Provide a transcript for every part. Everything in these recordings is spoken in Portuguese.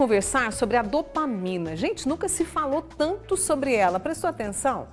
Conversar sobre a dopamina. Gente, nunca se falou tanto sobre ela. Prestou atenção?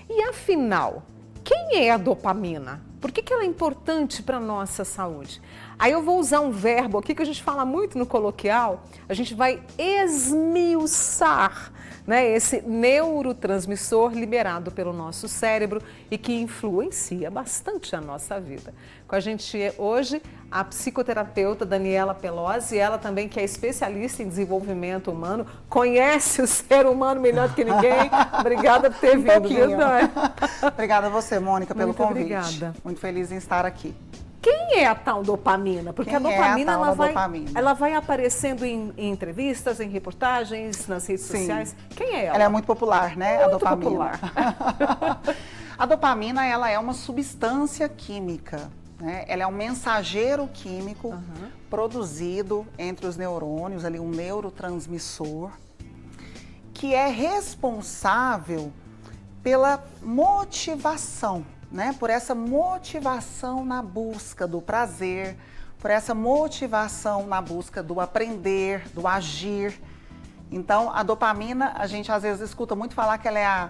E afinal, quem é a dopamina? Por que ela é importante para a nossa saúde? Aí eu vou usar um verbo aqui que a gente fala muito no coloquial. A gente vai esmiuçar, né, esse neurotransmissor liberado pelo nosso cérebro e que influencia bastante a nossa vida. Com a gente hoje a psicoterapeuta Daniela Pelosi, ela também que é especialista em desenvolvimento humano, conhece o ser humano melhor do que ninguém. Obrigada por ter vindo, viu, Dani? Obrigada a você, Mônica, pelo convite. Obrigada. Muito feliz em estar aqui. Quem é a tal dopamina? Porque a dopamina, dopamina? Ela vai aparecendo em entrevistas, em reportagens, nas redes sociais. Quem é ela? Ela é muito popular, né? Muito a dopamina. popular. A dopamina, ela é uma substância química, né? Ela é um mensageiro químico produzido entre os neurônios, ali um neurotransmissor, que é responsável pela motivação, né? Por essa motivação na busca do prazer, por essa motivação na busca do aprender, do agir. Então, a dopamina, a gente às vezes escuta muito falar que ela é a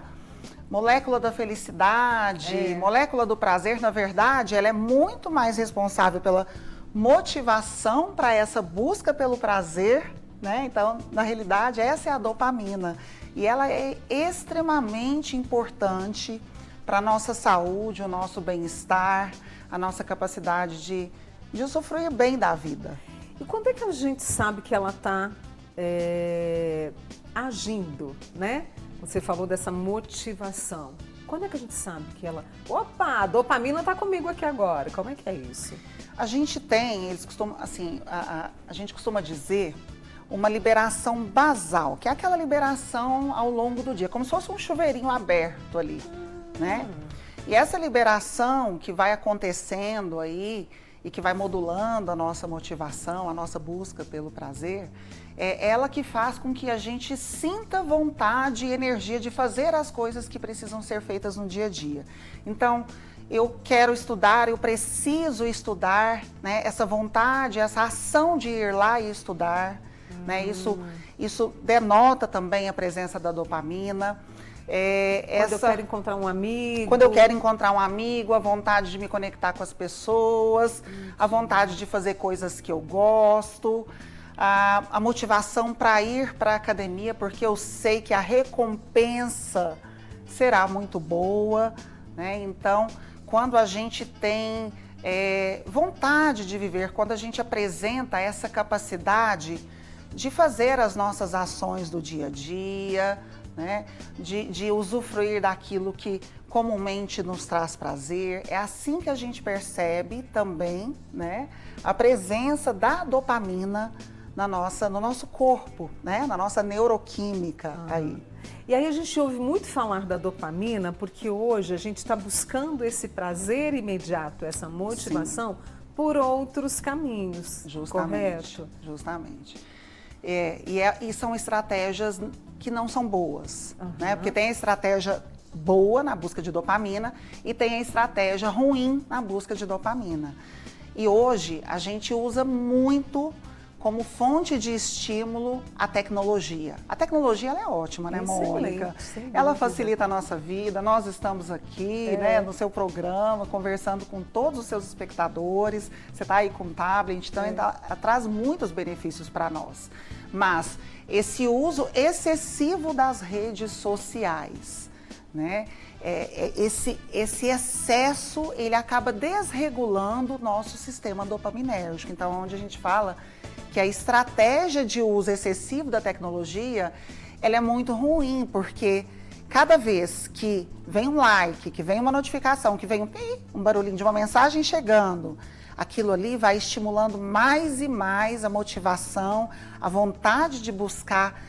molécula da felicidade, molécula do prazer. Na verdade, ela é muito mais responsável pela motivação para essa busca pelo prazer, né? Então, na realidade, essa é a dopamina. E ela é extremamente importante para a nossa saúde, o nosso bem-estar, a nossa capacidade de usufruir bem da vida. E quando é que a gente sabe que ela está agindo, né? Você falou dessa motivação. Quando é que a gente sabe que ela... Opa, a dopamina está comigo aqui agora. Como é que é isso? A gente tem, eles costumam, assim, a gente costuma dizer uma liberação basal, que é aquela liberação ao longo do dia, como se fosse um chuveirinho aberto ali, né? E essa liberação que vai acontecendo aí e que vai modulando a nossa motivação, a nossa busca pelo prazer, é ela que faz com que a gente sinta vontade e energia de fazer as coisas que precisam ser feitas no dia a dia. Então, eu quero estudar, eu preciso estudar, né? Essa vontade, essa ação de ir lá e estudar, né? Isso denota também a presença da dopamina. Quando eu quero encontrar um amigo. Quando eu quero encontrar um amigo, a vontade de me conectar com as pessoas, a vontade de fazer coisas que eu gosto, a motivação para ir para a academia, porque eu sei que a recompensa será muito boa, né? Então, quando a gente tem vontade de viver, quando a gente apresenta essa capacidade de fazer as nossas ações do dia a dia, né? De usufruir daquilo que comumente nos traz prazer. É assim que a gente percebe também, né, a presença da dopamina no nosso corpo, né, na nossa neuroquímica aí. E aí a gente ouve muito falar da dopamina porque hoje a gente está buscando esse prazer imediato, essa motivação por outros caminhos, correto? Justamente. E são estratégias que não são boas, né? Porque tem a estratégia boa na busca de dopamina e tem a estratégia ruim na busca de dopamina. E hoje a gente usa muito como fonte de estímulo a tecnologia. A tecnologia ela é ótima, né, Mônica? Ela facilita a nossa vida. Nós estamos aqui, né, no seu programa, conversando com todos os seus espectadores. Você está aí com o tablet, então traz muitos benefícios para nós. Mas esse uso excessivo das redes sociais, né? Esse excesso, ele acaba desregulando o nosso sistema dopaminérgico. Então, onde a gente fala que a estratégia de uso excessivo da tecnologia, ela é muito ruim, porque cada vez que vem um like, que vem uma notificação, que vem um barulhinho de uma mensagem chegando, aquilo ali vai estimulando mais e mais a motivação, a vontade de buscar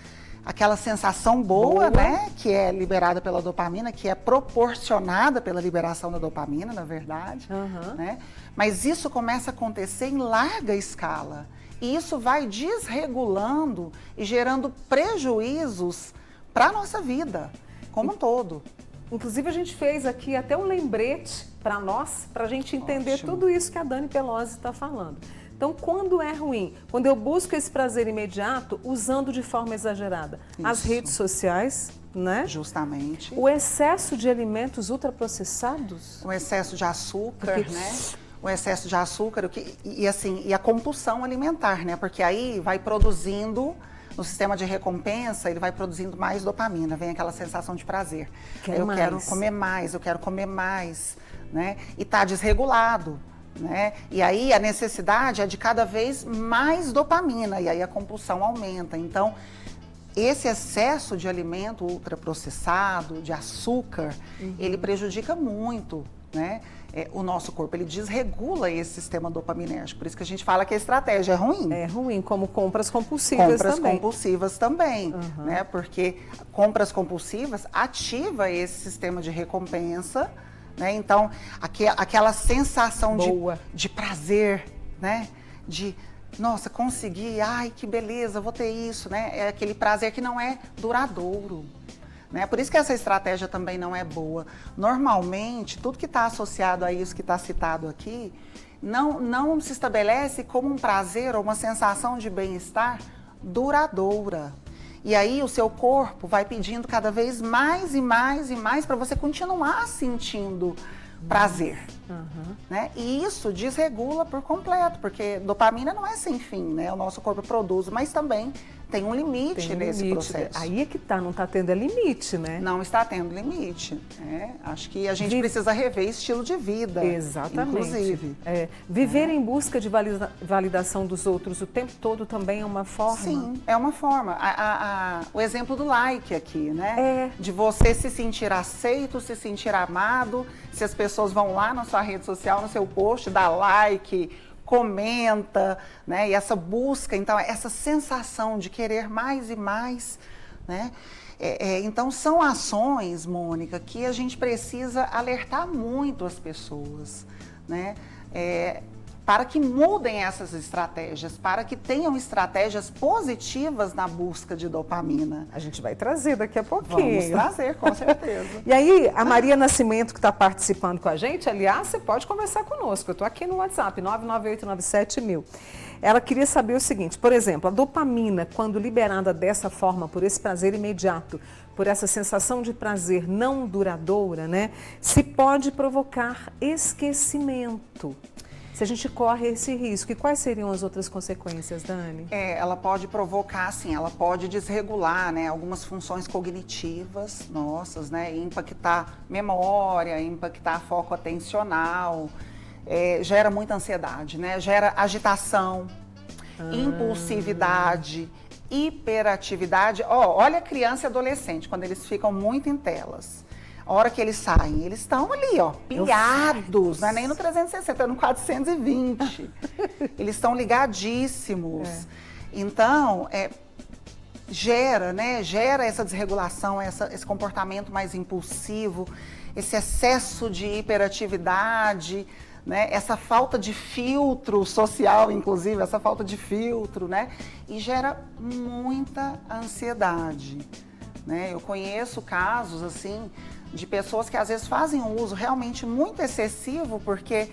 aquela sensação boa, né, que é liberada pela dopamina, que é proporcionada pela liberação da dopamina, na verdade, né? Mas isso começa a acontecer em larga escala. E isso vai desregulando e gerando prejuízos para a nossa vida como um todo. Inclusive, a gente fez aqui até um lembrete para nós, para a gente entender tudo isso que a Dani Pelosi está falando. Então, quando é ruim? Quando eu busco esse prazer imediato usando de forma exagerada as Isso. redes sociais, né? Justamente. O excesso de alimentos ultraprocessados. O excesso de açúcar, Porque- né? O excesso de açúcar e a compulsão alimentar, né? Porque aí vai produzindo, no sistema de recompensa, ele vai produzindo mais dopamina, vem aquela sensação de prazer. Quero eu mais. quero comer mais, eu quero comer mais, né? E tá desregulado, né? E aí a necessidade é de cada vez mais dopamina, e aí a compulsão aumenta. Então, esse excesso de alimento ultraprocessado, de açúcar, ele prejudica muito, né? O nosso corpo, ele desregula esse sistema dopaminérgico. Por isso que a gente fala que a estratégia é ruim. É ruim, como compras compulsivas Compras também. compulsivas também, né? Porque compras compulsivas ativa esse sistema de recompensa, né? Então, aquela sensação Boa. de prazer, né? De, nossa, consegui, ai, que beleza, vou ter isso, né? É aquele prazer que não é duradouro. Né? Por isso que essa estratégia também não é boa. Normalmente, tudo que está associado a isso que está citado aqui, não se estabelece como um prazer ou uma sensação de bem-estar duradoura. E aí o seu corpo vai pedindo cada vez mais e mais e mais para você continuar sentindo prazer. Né? E isso desregula por completo, porque dopamina não é sem fim, né? O nosso corpo produz, mas também tem um limite Tem nesse limite. processo. Aí é que tá, não tá tendo limite, né? Não está tendo limite. Acho que a gente precisa rever estilo de vida. Exatamente. Inclusive. Viver em busca de validação dos outros o tempo todo também é uma forma? Sim, é uma forma. O exemplo do like aqui, né? É. De você se sentir aceito, se sentir amado. Se as pessoas vão lá na sua rede social, no seu post, dá like, comenta, né? E essa busca, então, essa sensação de querer mais e mais, né? Então, são ações, Mônica, que a gente precisa alertar muito as pessoas, né? Para que mudem essas estratégias, para que tenham estratégias positivas na busca de dopamina. A gente vai trazer daqui a pouquinho. Vamos trazer, com certeza. E aí, a Maria Nascimento, que está participando com a gente, aliás, você pode conversar conosco. Eu estou aqui no WhatsApp, 99897.000. Ela queria saber o seguinte, por exemplo, a dopamina, quando liberada dessa forma, por esse prazer imediato, por essa sensação de prazer não duradoura, né, se pode provocar esquecimento. Se a gente corre esse risco, e quais seriam as outras consequências, Dani? Ela pode provocar, assim, ela pode desregular, né, algumas funções cognitivas nossas, né, impactar memória, impactar foco atencional, gera muita ansiedade, né, gera agitação, impulsividade, hiperatividade. Olha criança e adolescente, quando eles ficam muito em telas. A hora que eles saem, eles estão ali, pilhados, não é nem no 360, é no 420. Eles estão ligadíssimos. Então, gera essa desregulação, esse comportamento mais impulsivo, esse excesso de hiperatividade, né? Essa falta de filtro social, inclusive, essa falta de filtro, né? E gera muita ansiedade, né? Eu conheço casos, assim, de pessoas que às vezes fazem um uso realmente muito excessivo porque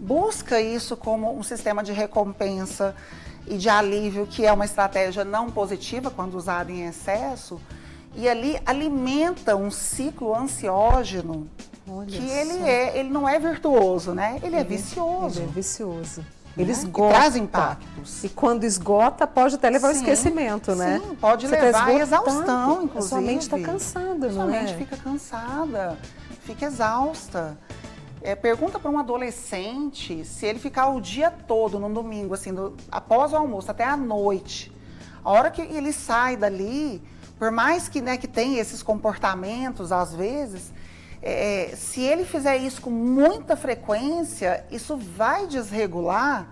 busca isso como um sistema de recompensa e de alívio, que é uma estratégia não positiva quando usada em excesso, e ali alimenta um ciclo ansiógeno. Olha que ele não é virtuoso, né? Ele é vicioso. Ele é vicioso. Ele esgota. Traz impactos. E quando esgota, pode até levar ao esquecimento, né? Sim, pode levar à exaustão, inclusive. A sua mente está cansada, não é? Sua mente fica cansada, fica exausta. Pergunta para um adolescente se ele ficar o dia todo, no domingo, assim, após o almoço, até a noite. A hora que ele sai dali, por mais que, né, que tenha esses comportamentos, às vezes, se ele fizer isso com muita frequência, isso vai desregular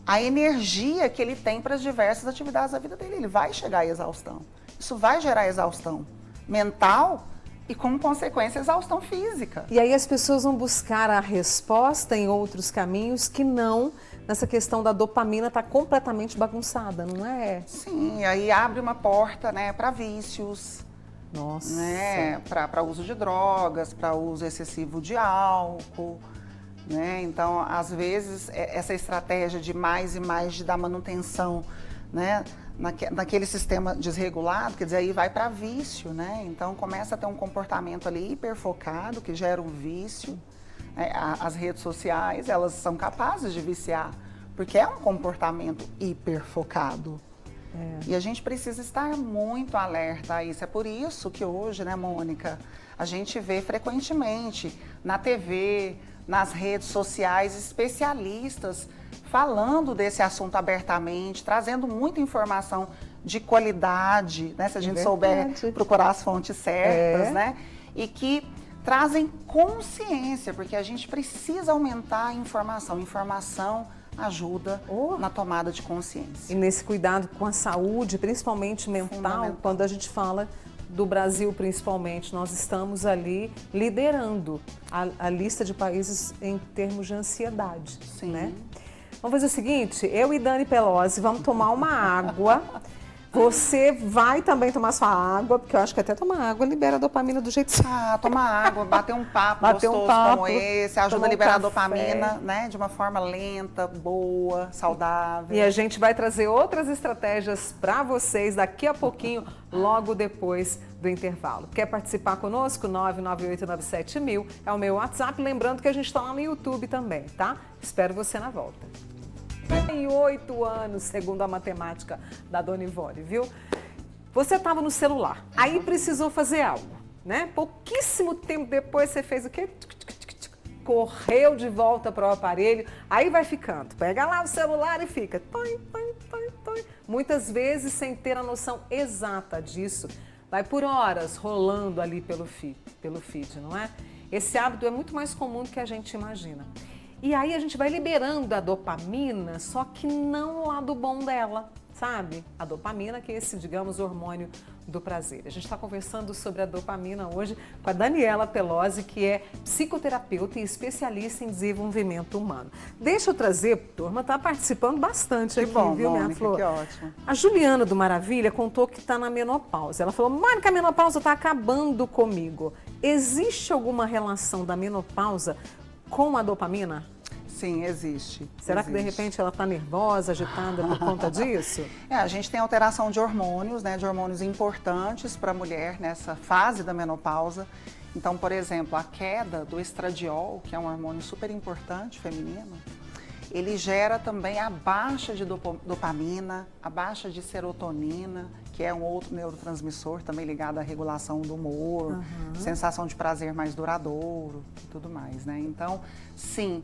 a energia que ele tem para as diversas atividades da vida dele. Ele vai chegar à exaustão. Isso vai gerar exaustão mental e, como consequência, exaustão física. E aí as pessoas vão buscar a resposta em outros caminhos que não nessa questão da dopamina está completamente bagunçada, não é? Sim, aí abre uma porta, né, para vícios. Nossa. Né, para uso de drogas, para uso excessivo de álcool, né? Então, às vezes, essa estratégia de mais e mais de dar manutenção, né, naquele sistema desregulado, quer dizer, aí vai para vício, né? Então, começa a ter um comportamento ali hiperfocado, que gera um vício. As redes sociais, elas são capazes de viciar, porque é um comportamento hiperfocado. E a gente precisa estar muito alerta a isso. É por isso que hoje, né, Mônica, a gente vê frequentemente na TV, nas redes sociais, especialistas falando desse assunto abertamente, trazendo muita informação de qualidade, né, se a gente souber procurar as fontes certas, né, e que trazem consciência, porque a gente precisa aumentar a informação. Informação ajuda na tomada de consciência. E nesse cuidado com a saúde, principalmente mental, quando a gente fala do Brasil principalmente, nós estamos ali liderando a lista de países em termos de ansiedade. Sim. Né? Vamos fazer o seguinte, eu e Dani Pelosi vamos tomar uma água. Você vai também tomar sua água, porque eu acho que até tomar água libera a dopamina do jeito certo. Tomar água, bater um papo gostoso como esse, ajuda a liberar a dopamina, né, de uma forma lenta, boa, saudável. E a gente vai trazer outras estratégias para vocês daqui a pouquinho, logo depois do intervalo. Quer participar conosco? 99897.000 é o meu WhatsApp. Lembrando que a gente está lá no YouTube também, tá? Espero você na volta. Em 8 anos, segundo a matemática da Dona Ivone, viu? Você estava no celular, aí precisou fazer algo, né? Pouquíssimo tempo depois você fez o quê? Correu de volta para o aparelho, aí vai ficando. Pega lá o celular e fica. Muitas vezes sem ter a noção exata disso. Vai por horas rolando ali pelo feed, não é? Esse hábito é muito mais comum do que a gente imagina. E aí a gente vai liberando a dopamina, só que não o lado bom dela, sabe? A dopamina, que é esse, digamos, hormônio do prazer. A gente está conversando sobre a dopamina hoje com a Daniela Pelosi, que é psicoterapeuta e especialista em desenvolvimento humano. Deixa eu trazer, a turma está participando bastante aqui, bom, viu, Mônica, minha flor? que ótimo. A Juliana do Maravilha contou que está na menopausa. Ela falou, Mônica, a menopausa está acabando comigo. Existe alguma relação da menopausa com a dopamina? Sim, existe. Será que de repente ela está nervosa, agitada por conta disso? A gente tem alteração de hormônios, né, de hormônios importantes para a mulher nessa fase da menopausa. Então, por exemplo, a queda do estradiol, que é um hormônio super importante feminino, ele gera também a baixa de dopamina, a baixa de serotonina, que é um outro neurotransmissor também ligado à regulação do humor, sensação de prazer mais duradouro e tudo mais, né? Então, sim,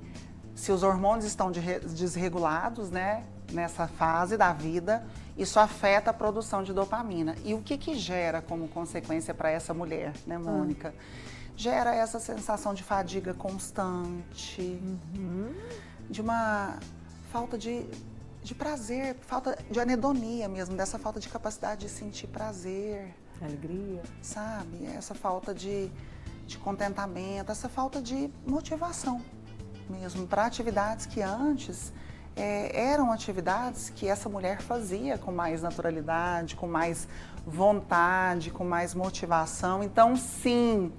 se os hormônios estão desregulados, né, nessa fase da vida, isso afeta a produção de dopamina. E o que gera como consequência para essa mulher, né, Mônica? Gera essa sensação de fadiga constante, de uma falta de prazer, falta de anedonia mesmo, dessa falta de capacidade de sentir prazer. Alegria. Sabe? Essa falta de contentamento, essa falta de motivação mesmo para atividades que antes eram atividades que essa mulher fazia com mais naturalidade, com mais vontade, com mais motivação. Então, sim,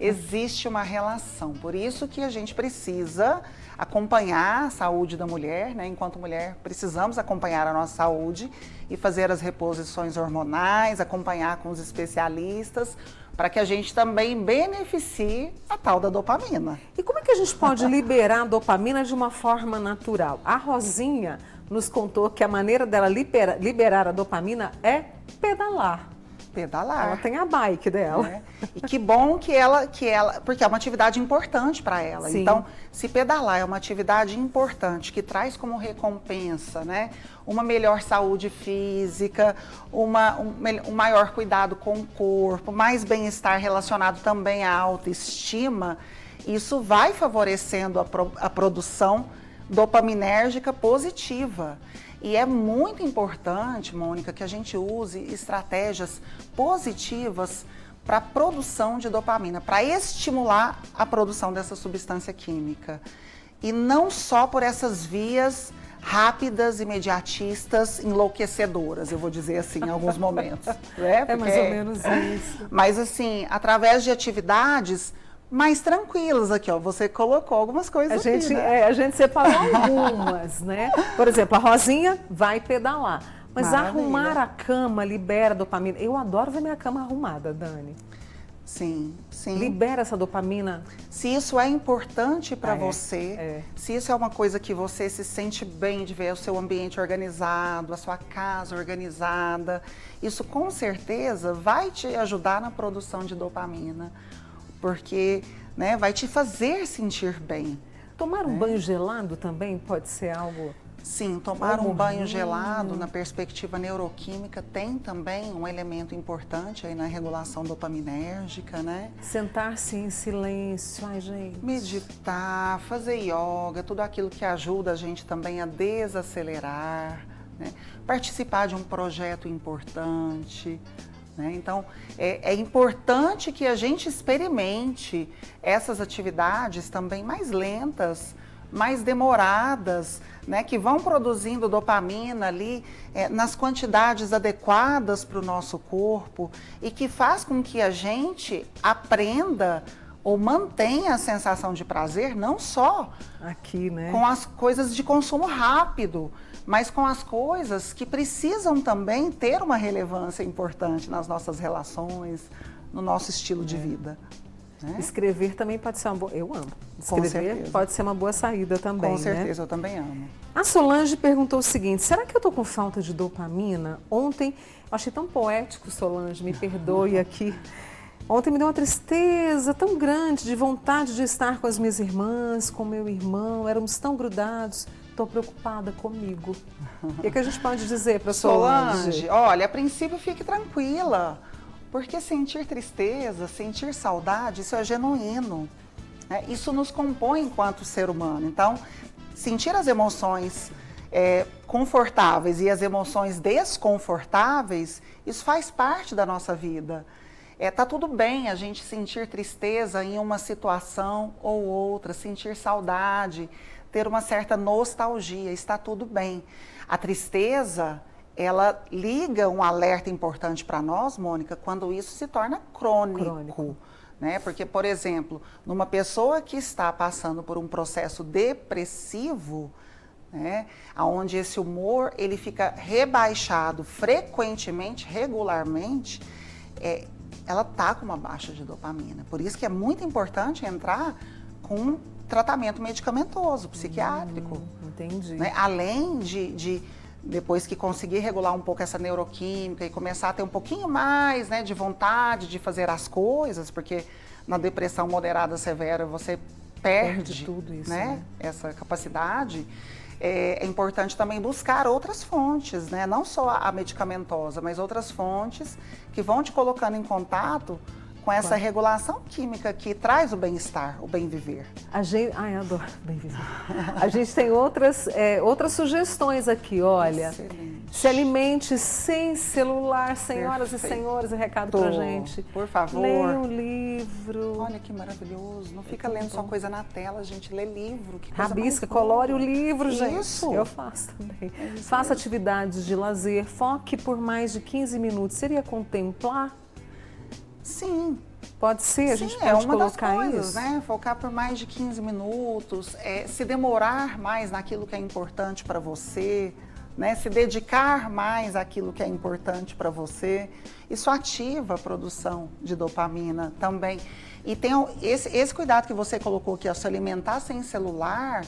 existe uma relação. Por isso que a gente precisa acompanhar a saúde da mulher, né? Enquanto mulher, precisamos acompanhar a nossa saúde e fazer as reposições hormonais, acompanhar com os especialistas, para que a gente também beneficie a tal da dopamina. E como é que a gente pode liberar a dopamina de uma forma natural? A Rosinha nos contou que a maneira dela liberar a dopamina é pedalar. Ela tem a bike dela. E que bom que ela, porque é uma atividade importante para ela. Sim. Então, se pedalar é uma atividade importante que traz como recompensa, né, uma melhor saúde física, um maior cuidado com o corpo, mais bem-estar relacionado também à autoestima, isso vai favorecendo a produção dopaminérgica positiva. E é muito importante, Mônica, que a gente use estratégias positivas para a produção de dopamina, para estimular a produção dessa substância química. E não só por essas vias rápidas, imediatistas, enlouquecedoras, eu vou dizer assim, em alguns momentos. É mais ou menos isso. Mas assim, através de atividades mais tranquilas aqui, ó. Você colocou algumas coisas aqui, né? A gente separou algumas, né? Por exemplo, a Rosinha vai pedalar. Mas Maravilha. arrumar a cama libera dopamina. Eu adoro ver minha cama arrumada, Dani. Sim, sim. Libera essa dopamina. Se isso é importante para você, se isso é uma coisa que você se sente bem de ver o seu ambiente organizado, a sua casa organizada, isso com certeza vai te ajudar na produção de dopamina, porque, né, vai te fazer sentir bem. Tomar um banho gelado também pode ser algo... Sim, tomar um banho gelado, na perspectiva neuroquímica, tem também um elemento importante aí na regulação dopaminérgica, né? Sentar-se em silêncio, ai gente. Meditar, fazer yoga, tudo aquilo que ajuda a gente também a desacelerar, né? Participar de um projeto importante, né? Então, é importante que a gente experimente essas atividades também mais lentas, mais demoradas, né, que vão produzindo dopamina ali nas quantidades adequadas para o nosso corpo e que faz com que a gente aprenda ou mantenha a sensação de prazer não só aqui, né, com as coisas de consumo rápido, mas com as coisas que precisam também ter uma relevância importante nas nossas relações, no nosso estilo de vida. Né? Escrever também pode ser uma boa... Eu amo. Escrever pode ser uma boa saída também, Com certeza, né? eu também amo. A Solange perguntou o seguinte, será que eu tô com falta de dopamina? Ontem, eu achei tão poético, Solange, me perdoe aqui. Ontem me deu uma tristeza tão grande de vontade de estar com as minhas irmãs, com meu irmão, éramos tão grudados. Estou preocupada comigo. O que a gente pode dizer para Solange? Olha, a princípio fique tranquila. Porque sentir tristeza, sentir saudade, isso é genuíno. Né? Isso nos compõe enquanto ser humano. Então, sentir as emoções confortáveis e as emoções desconfortáveis, isso faz parte da nossa vida. Tá tudo bem a gente sentir tristeza em uma situação ou outra, sentir saudade, ter uma certa nostalgia, está tudo bem. A tristeza... ela liga um alerta importante para nós, Mônica, quando isso se torna crônico. Né? Porque, por exemplo, numa pessoa que está passando por um processo depressivo, né, onde esse humor ele fica rebaixado frequentemente, regularmente, ela está com uma baixa de dopamina. Por isso que é muito importante entrar com um tratamento medicamentoso, psiquiátrico. Entendi. Né? Além de depois que conseguir regular um pouco essa neuroquímica e começar a ter um pouquinho mais, né, de vontade de fazer as coisas, porque na depressão moderada severa você perde tudo isso, né, essa capacidade, é importante também buscar outras fontes, né, não só a medicamentosa, mas outras fontes que vão te colocando em contato com essa regulação química que traz o bem-estar, o bem-viver. Ai, adoro bem-viver. A gente tem outras sugestões aqui, olha. Excelente. Se alimente sem celular, senhoras e senhores, recado pra gente. Por favor. Leia um livro. Olha que maravilhoso. Não fica lendo só coisa na tela, gente. Lê livro. Que coisa rabisca, colore o livro, gente. Isso. Eu faço também. Faça atividades de lazer, foque por mais de 15 minutos. Seria contemplar? Sim. Pode ser, a gente pode colocar coisas, isso. Né? Focar por mais de 15 minutos, se demorar mais naquilo que é importante para você, né? Se dedicar mais àquilo que é importante para você. Isso ativa a produção de dopamina também. E tem esse cuidado que você colocou aqui, se alimentar sem celular.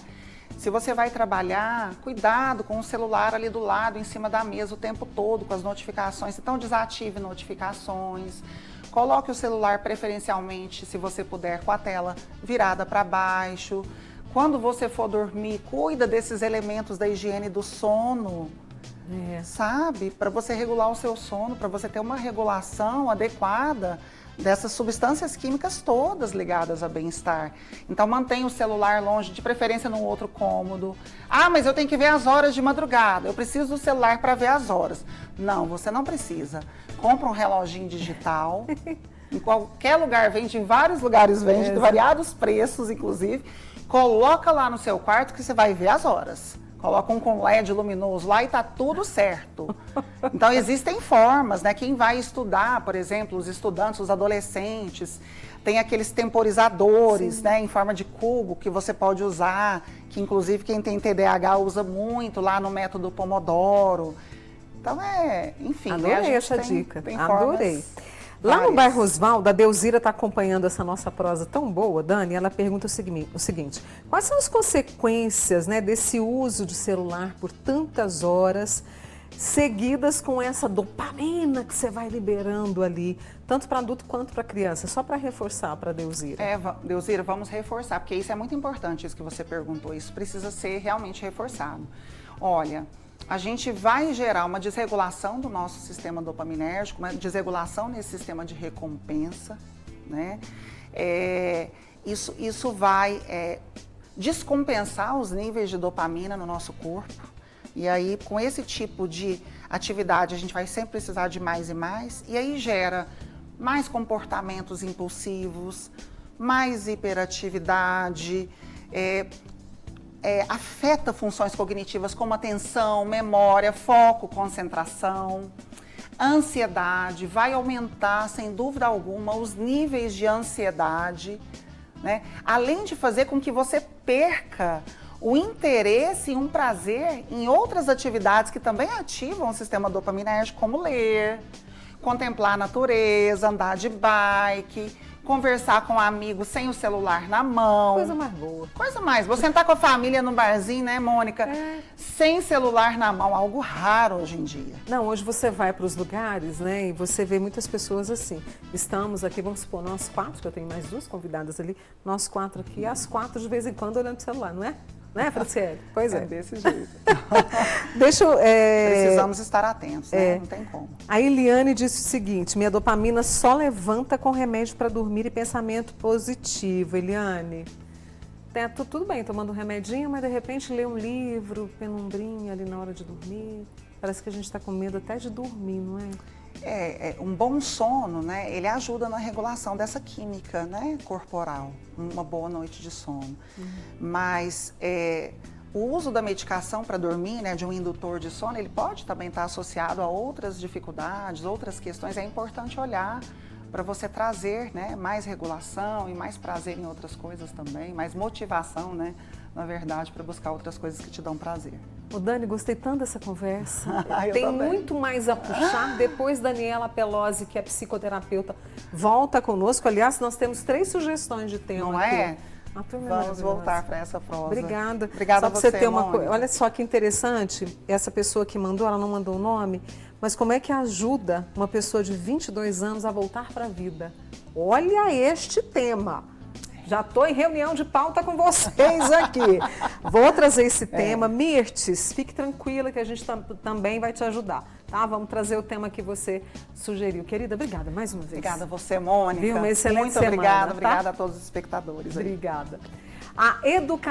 Se você vai trabalhar, cuidado com o celular ali do lado, em cima da mesa o tempo todo, com as notificações. Então, desative notificações. Coloque o celular preferencialmente, se você puder, com a tela virada para baixo. Quando você for dormir, cuida desses elementos da higiene do sono, sabe? Para você regular o seu sono, para você ter uma regulação adequada dessas substâncias químicas todas ligadas a bem-estar. Então, mantenha o celular longe, de preferência num outro cômodo. Ah, mas eu tenho que ver as horas de madrugada, eu preciso do celular para ver as horas. Não, você não precisa. Compra um reloginho digital, em qualquer lugar vende, em vários lugares vende, de variados preços, inclusive. Coloca lá no seu quarto que você vai ver as horas. coloca um com LED luminoso lá e tá tudo certo. Então existem formas, né? Quem vai estudar, por exemplo, os estudantes, os adolescentes, tem aqueles temporizadores, né, em forma de cubo que você pode usar, que inclusive quem tem TDAH usa muito lá no método Pomodoro. Então enfim, adorei, né, essa dica. Tem Adorei. Lá várias. no bairro Osvaldo, a Deusira está acompanhando essa nossa prosa tão boa, Dani. Ela pergunta o seguinte: quais são as consequências, né, desse uso de celular por tantas horas, seguidas com essa dopamina que você vai liberando ali, tanto para adulto quanto para criança? Só para reforçar para a Deusira. Deusira, vamos reforçar, porque isso é muito importante, isso que você perguntou. Isso precisa ser realmente reforçado. Olha, a gente vai gerar uma desregulação do nosso sistema dopaminérgico, uma desregulação nesse sistema de recompensa, né? Isso vai descompensar os níveis de dopamina no nosso corpo. E aí, com esse tipo de atividade, a gente vai sempre precisar de mais e mais. E aí gera mais comportamentos impulsivos, mais hiperatividade, afeta funções cognitivas como atenção, memória, foco, concentração, ansiedade, vai aumentar, sem dúvida alguma, os níveis de ansiedade, né? Além de fazer com que você perca o interesse e um prazer em outras atividades que também ativam o sistema dopaminérgico, como ler, contemplar a natureza, andar de bike, conversar com um amigo sem o celular na mão. Coisa mais boa. Coisa mais. Você sentar com a família no barzinho, né, Mônica? Sem celular na mão, algo raro hoje em dia. Não, hoje você vai para os lugares, né, e você vê muitas pessoas assim. Estamos aqui, vamos supor, nós 4, que eu tenho mais 2 convidadas ali, nós 4 aqui, as 4 de vez em quando olhando o celular, não é? Né, Franciele? Pois é. É desse jeito. Deixa eu... Precisamos estar atentos, né? Não tem como. A Eliane disse o seguinte: minha dopamina só levanta com remédio para dormir e pensamento positivo. Eliane, tudo bem tomando um remedinho, mas de repente lê um livro, penumbrinha ali na hora de dormir. Parece que a gente está com medo até de dormir, não é? Um bom sono, né? Ele ajuda na regulação dessa química, né, corporal. Uma boa noite de sono. Mas o uso da medicação para dormir, né, de um indutor de sono, ele pode também estar associado a outras dificuldades, outras questões. É importante olhar para você trazer, né, mais regulação e mais prazer em outras coisas também, mais motivação, né, na verdade, para buscar outras coisas que te dão prazer. Ô Dani, gostei tanto dessa conversa. Tem muito mais a puxar. Depois, Daniela Pelosi, que é psicoterapeuta, volta conosco. Aliás, nós temos 3 sugestões de tema. Não aqui. é? Vamos voltar para essa prosa. Obrigada. Obrigada só a você, ter uma Mônica. Olha só que interessante, essa pessoa que mandou, ela não mandou o nome, mas como é que ajuda uma pessoa de 22 anos a voltar para a vida? Olha este tema. Já estou em reunião de pauta com vocês aqui. Vou trazer esse tema. Mirtes, fique tranquila que a gente também vai te ajudar, tá? Vamos trazer o tema que você sugeriu. Querida, obrigada mais uma vez. Obrigada a você, Mônica. Viu? Uma excelente Muito semana, obrigada. tá? Obrigada a todos os espectadores. Obrigada. A educação